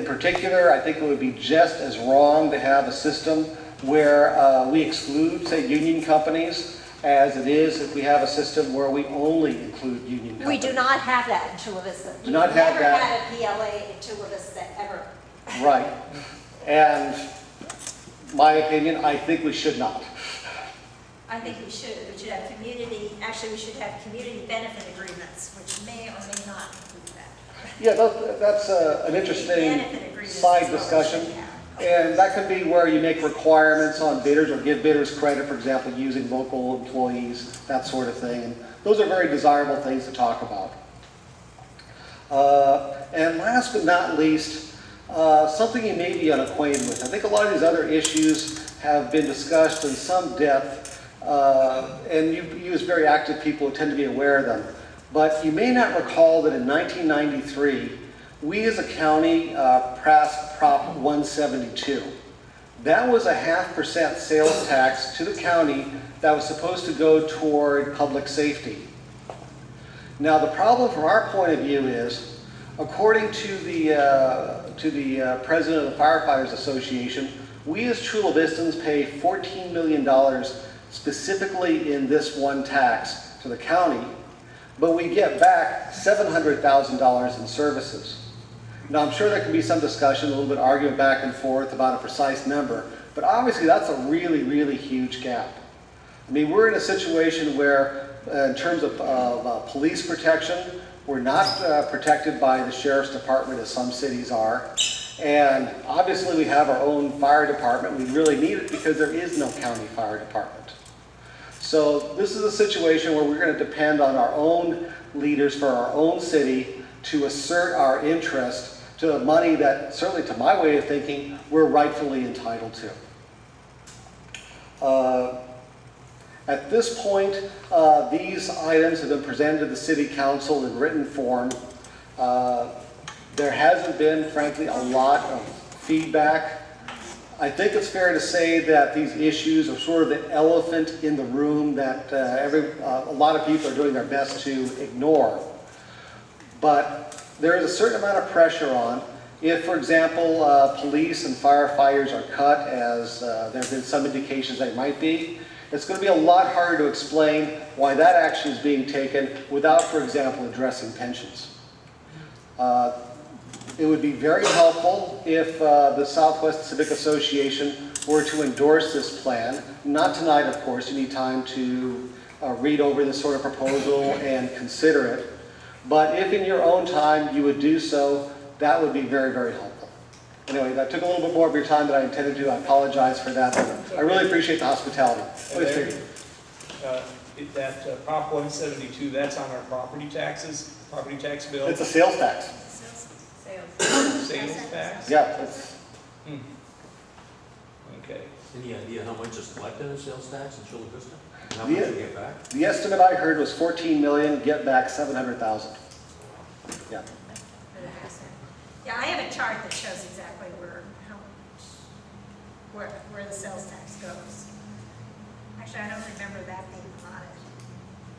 particular, I think it would be just as wrong to have a system where we exclude, say, union companies, as it is if we have a system where we only include union companies. We do not have that in Chula Vista. Do not have never that. had a PLA in Chula Vista ever. Right. And my opinion, I think we should not. I think we should. We should have community, actually we should have community benefit agreements, which may or may not include that. Yeah, that's an interesting side discussion. And that could be where you make requirements on bidders or give bidders credit, for example, using local employees, that sort of thing. And those are very desirable things to talk about. And last but not least, something you may be unacquainted with. I think a lot of these other issues have been discussed in some depth, and you as very active people tend to be aware of them. But you may not recall that in 1993, we as a county passed Prop 172. That was a 0.5% sales tax to the county that was supposed to go toward public safety. Now the problem from our point of view is, according to the president of the Firefighters Association, we as Chula Vistans pay $14 million specifically in this one tax to the county, but we get back $700,000 in services. Now, I'm sure there can be some discussion, a little bit argument back and forth about a precise number, but obviously that's a really, really huge gap. I mean, we're in a situation where, in terms of police protection, we're not protected by the Sheriff's Department as some cities are. And obviously we have our own fire department. We really need it because there is no county fire department. So this is a situation where we're going to depend on our own leaders for our own city to assert our interest to the money that, certainly to my way of thinking, we're rightfully entitled to. At this point, these items have been presented to the City Council in written form. There hasn't been, frankly, a lot of feedback. I think it's fair to say that these issues are sort of the elephant in the room that a lot of people are doing their best to ignore. But there is a certain amount of pressure on. If, for example, police and firefighters are cut, as there have been some indications they might be, it's going to be a lot harder to explain why that action is being taken without, for example, addressing pensions. It would be very helpful if the Southwest Civic Association were to endorse this plan. Not tonight, of course. You need time to read over this sort of proposal and consider it. But if in your own time you would do so, that would be very, very helpful. Anyway, that took a little bit more of your time than I intended to. I apologize for that. I really appreciate the hospitality. Please take it. That Prop 172, that's on our property taxes, property tax bill? It's a sales tax. Sales tax? Yeah. It's, Okay. Any idea how much is collected in sales tax in Chula Vista? How much you get back? the estimate I heard was $14 million, get back $700,000. Yeah. Yeah, I have a chart that shows exactly where the sales tax goes. Actually, I don't remember that being on it.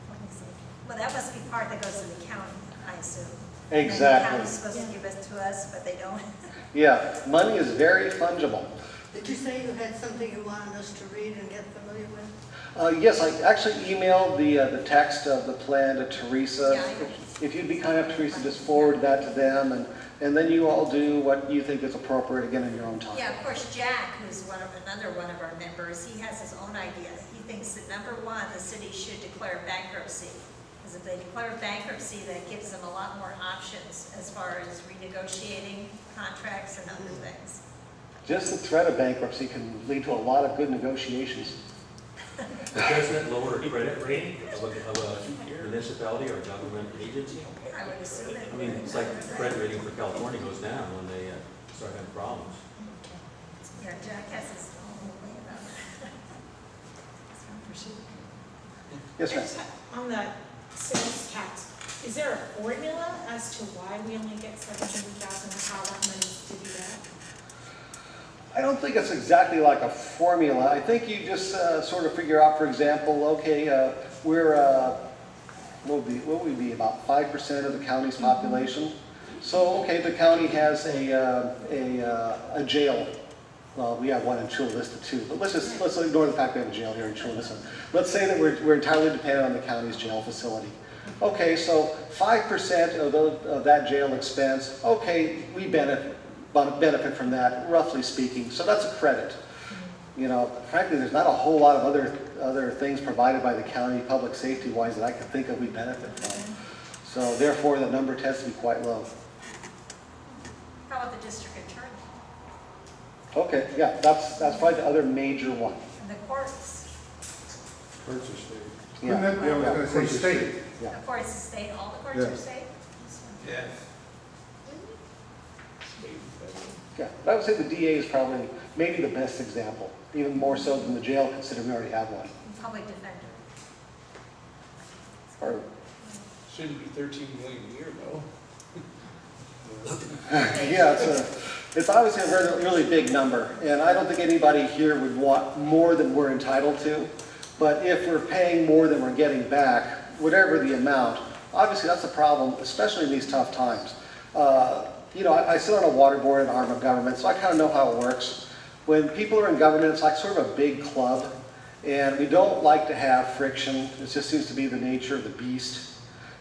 Let me see. Well, that must be part that goes to the county, I assume. Exactly. And the county's supposed to give it to us, but they don't. Yeah, money is very fungible. Did you say you had something you wanted us to read and get familiar with? Yes, I actually emailed the text of the plan to Teresa. Yeah, If you'd be kind enough, Teresa, just forward that to them, and then you all do what you think is appropriate, again, in your own time. Yeah, of course, Jack, who's another one of our members, he has his own idea. He thinks that number one, the city should declare bankruptcy. Because if they declare bankruptcy, that gives them a lot more options as far as renegotiating contracts and other things. Just the threat of bankruptcy can lead to a lot of good negotiations. Doesn't it lower a credit rating of a municipality or government agency? I would assume it. I mean, it's like the credit rating for California goes down when they start having problems. Yeah, Jack has his own way about it. Yes, ma'am. On the sales tax, is there a formula as to why we only get $700,000 and how that money is to do that? I don't think it's exactly like a formula. I think you just sort of figure out, for example, okay, we're, what would we be, about 5% of the county's population. So, okay, the county has a jail. Well, we have one in Chula Vista too, but let's ignore the fact we have a jail here in Chula Vista. Let's say that we're entirely dependent on the county's jail facility. Okay, so 5% of that jail expense, okay, we benefit from that, roughly speaking. So that's a credit. You know, frankly, there's not a whole lot of other things provided by the county public safety-wise that I can think of we benefit from. So therefore, the number tends to be quite low. How about the district attorney Okay, yeah, that's probably the other major one. and the courts? Courts are state. Yeah, I was gonna say courts are state. Yeah. The courts is state, all the courts Yeah. are state? Yes. Yeah, but I would say the DA is probably maybe the best example, even more so than the jail, considering we already have one. Public defender. Or, Shouldn't be 13 million a year though. yeah, it's obviously a really big number, and I don't think anybody here would want more than we're entitled to. But if we're paying more than we're getting back, whatever the amount, obviously that's a problem, especially in these tough times. You know, I sit on a water board, an arm of government, so I kind of know how it works. When people are in government, it's like sort of a big club, and we don't like to have friction. It just seems to be the nature of the beast.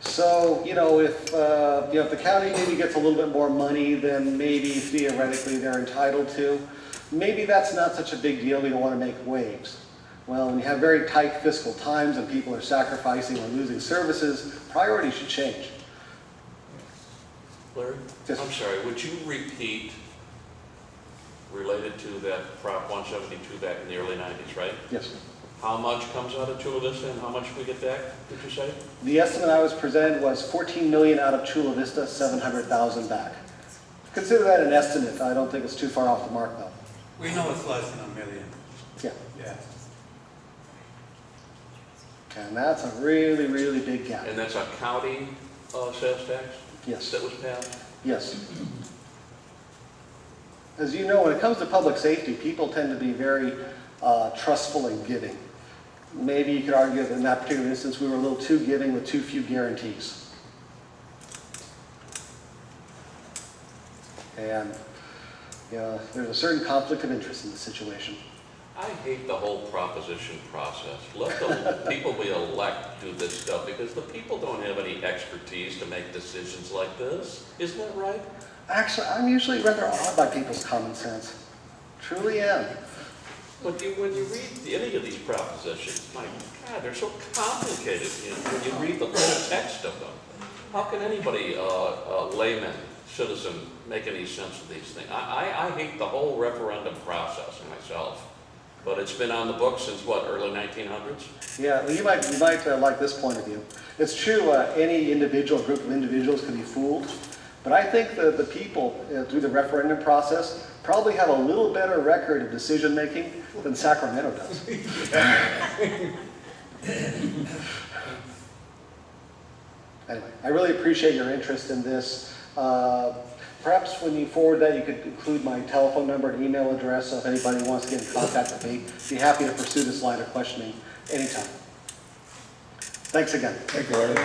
So, you know, if the county maybe gets a little bit more money than maybe theoretically they're entitled to, maybe that's not such a big deal. We don't want to make waves. Well, when you have very tight fiscal times and people are sacrificing or losing services, priorities should change. Larry? Yes. I'm sorry, would you repeat, related to that Prop 172 back in the early 90s, right? Yes. How much comes out of Chula Vista and how much we get back, did you say? The estimate I was presented was 14 million out of Chula Vista, 700,000 back. Consider that an estimate. I don't think it's too far off the mark, though. We know it's less than $1 million. Yeah. Yeah. And that's a really, really big gap. And that's a county sales tax Yes. that was passed? Yes. As you know, when it comes to public safety, people tend to be very trustful in giving. Maybe you could argue that in that particular instance, we were a little too giving with too few guarantees. And you know, there's a certain conflict of interest in this situation. I hate the whole proposition process. Let the people we elect do this stuff because the people don't have any expertise to make decisions like this. Isn't that right? Actually, I'm usually rather awed by people's common sense. Truly am. But when you read any of these propositions, my God, they're so complicated. You know, when you read the whole text of them, how can anybody, layman, citizen, make any sense of these things? I hate the whole referendum process myself. But it's been on the books since what, early 1900s? Yeah, well, you might like this point of view. It's true, any individual, group of individuals can be fooled, but I think the people through the referendum process probably have a little better record of decision making than Sacramento does. Anyway, I really appreciate your interest in this. Perhaps when you forward that, you could include my telephone number and email address, so if anybody wants to get in contact with me, I'd be happy to pursue this line of questioning anytime. Thanks again. Thank you, Larry.